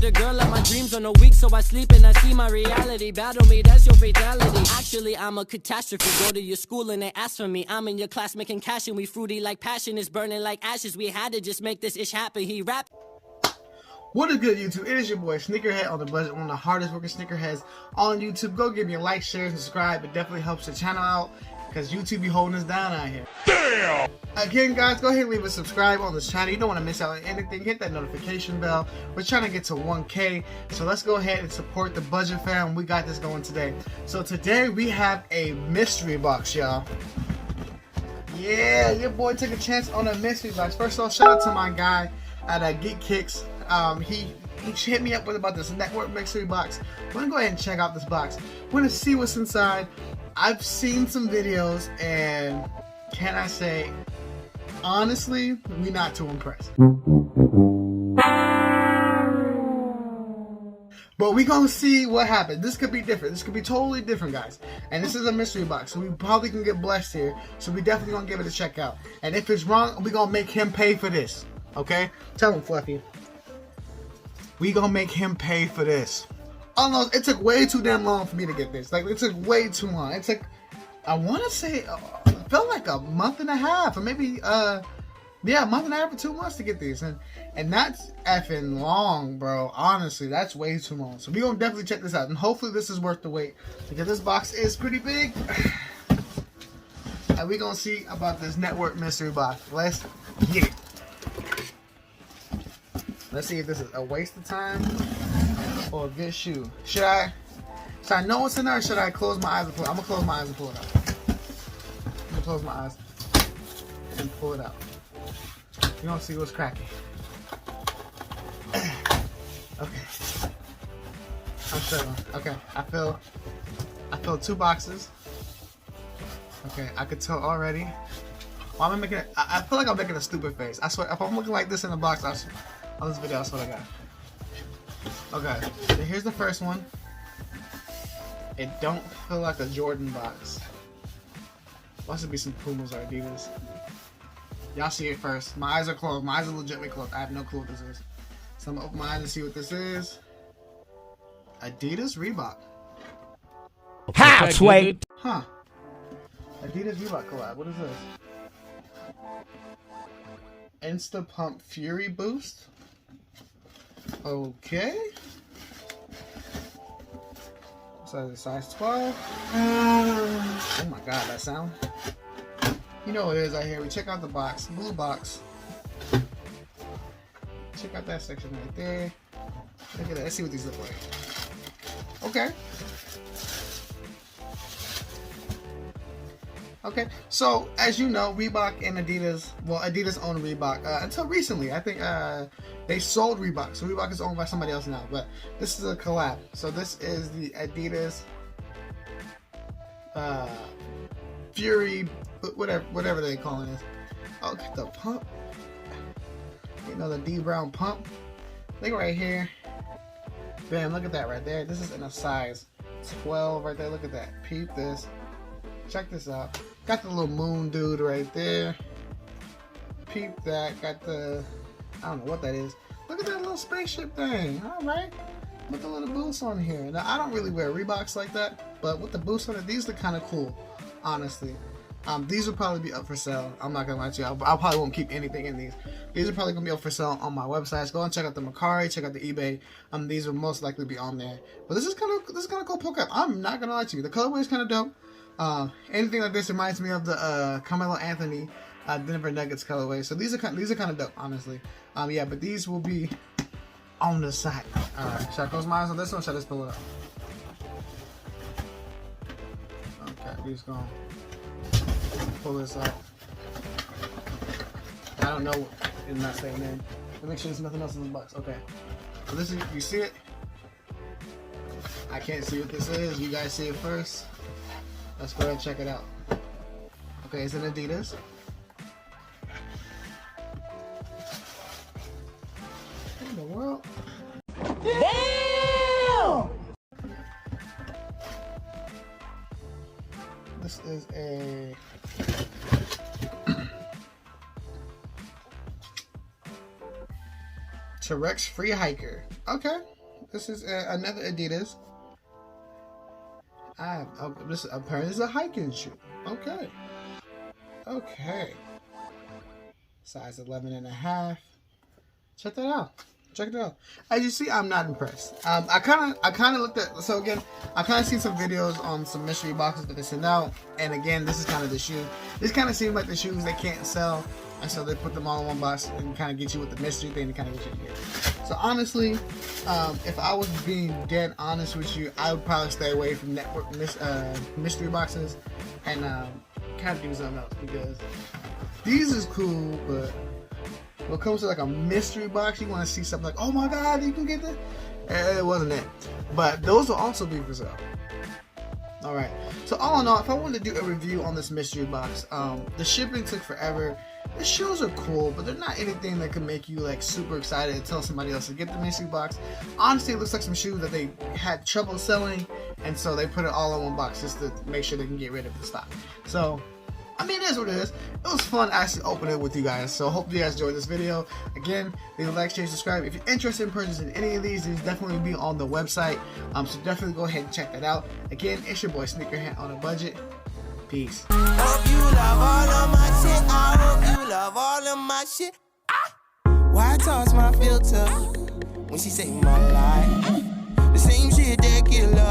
the girl of my dreams on a week, so I sleep and I see my reality. Battle me, that's your fatality. Actually, I'm a catastrophe. Go to your school and they ask for me. I'm in your class making cash and we fruity like passion is burning like ashes. We had to just make this ish happen. He rapped. What is good, YouTube? It is your boy Sneakerhead on the budget, one of the hardest working sneakerheads on YouTube. Go give me a like, share, and subscribe. It definitely helps the channel out because YouTube be holding us down out here. Damn! Again, guys, go ahead and leave a subscribe on this channel. You don't want to miss out on anything. Hit that notification bell. We're trying to get to 1K, so let's go ahead and support the budget fam. We got this going today. So today we have a mystery box, y'all. Yeah, your boy took a chance on a mystery box. First off, shout out to my guy at Geek Kicks. He hit me up with about this Ntwrk mystery box. We're gonna go ahead and check out this box. We're gonna see what's inside. I've seen some videos, and can I say, honestly, we're not too impressed. But we gonna see what happens. This could be different. This could be totally different, guys. And this is a mystery box, so we probably can get blessed here. So we definitely gonna give it a check out. And if it's wrong, we gonna make him pay for this. Okay? Tell him, Fluffy. We gonna make him pay for this. Oh no, it took way too damn long for me to get this. Like, it took way too long. It took, I want to say, it felt like a month and a half, or maybe, yeah, a month and a half or 2 months to get these. And that's effing long, bro. Honestly, that's way too long. So we gonna definitely check this out, and hopefully this is worth the wait, because this box is pretty big. And we gonna see about this Ntwrk mystery box. Let's get it. Let's see if this is a waste of time or a good shoe. Should I know what's in there, or should I close my eyes and pull it? I'm gonna close my eyes and pull it out. I'm gonna close my eyes and pull it out. You don't see what's cracking. Okay. I'm struggling. Okay. I feel 2 boxes. Okay, I could tell already. Well, I'm making it. I feel like I'm making a stupid face. I swear, if I'm looking like this in the box, on this video, that's what I got. Okay, so here's the first one. It don't feel like a Jordan box. Must be some Pumas or Adidas. Y'all see it first. My eyes are closed. My eyes are legitimately closed. I have no clue what this is. So I'm gonna open my eyes and see what this is. Adidas Reebok. How, Sway? Huh. Adidas Reebok collab. What is this? Insta Pump Fury Boost. Okay. Size 12. Oh my god, that sound. You know what it is out here. We check out the box. Blue box. Check out that section right there. Look at that. Let's see what these look like. Okay. Okay, so as you know, Reebok and Adidas, well, Adidas owned Reebok until recently. I think they sold Reebok, so Reebok is owned by somebody else now. But this is a collab. So this is the Adidas Fury, whatever they call it. Oh, get the pump. You know, the D Brown pump. Look right here. Bam! Look at that right there. This is in a size 12 right there. Look at that. Peep this. Check this out. Got the little moon dude right there. Peep that. Got the, I don't know what that is. Look at that little spaceship thing. Alright. With the little boots on here. Now, I don't really wear Reeboks like that, but with the boots on it, these look kind of cool, honestly. These will probably be up for sale. I'm not gonna lie to you. I probably won't keep anything in these. These are probably gonna be up for sale on my websites. Go and check out the Mercari, check out the eBay. These will most likely be on there. But this is kind of cool pickup. I'm not gonna lie to you. The colorway is kind of dope. Anything like this reminds me of the Carmelo Anthony Denver Nuggets colorway. So these are kind of dope, honestly. Yeah, but these will be on the side. Alright, should I close my eyes on this one, or should I just pull it up? Okay, we're just gonna pull this out. I don't know, it's not saying in. Let me make sure there's nothing else in this box. Okay. So this is, you see it? I can't see what this is. You guys see it first. Let's go ahead and check it out. Okay, it's an Adidas. What in the world? Damn! This is a Ntwrk's Free Hiker. Okay. This is another Adidas. This apparently is a hiking shoe. Okay. Okay. Size 11.5. Check that out. Check it out. As you see, I'm not impressed. I kind of looked at. So again, I kind of seen some videos on some mystery boxes that they send out, and again, this is kind of the shoe. This kind of seems like the shoes they can't sell, and so they put them all in one box and kind of get you with the mystery thing to kind of get you to get it. So honestly, if I was being dead honest with you, I would probably stay away from mystery boxes and kind of do something else, because these is cool, but when it comes to like a mystery box, you want to see something like, oh my god, you can get that. It wasn't it. But those will also be for sale. Alright, so all in all, if I wanted to do a review on this mystery box, the shipping took forever. The shoes are cool, but they're not anything that can make you like super excited to tell somebody else to get the mystery box. Honestly, it looks like some shoes that they had trouble selling, and so they put it all in one box just to make sure they can get rid of the stock. So I mean, it is what it is. It was fun actually opening it with you guys. So hope you guys enjoyed this video. Again, leave a like, share, subscribe. If you're interested in purchasing any of these definitely be on the website. So definitely go ahead and check that out. Again, it's your boy Sneakerhead on a budget. Peace. Hope you love all of my shit. I hope you love all of my shit. Why toss my filter when she say my life? The same shit that kill love.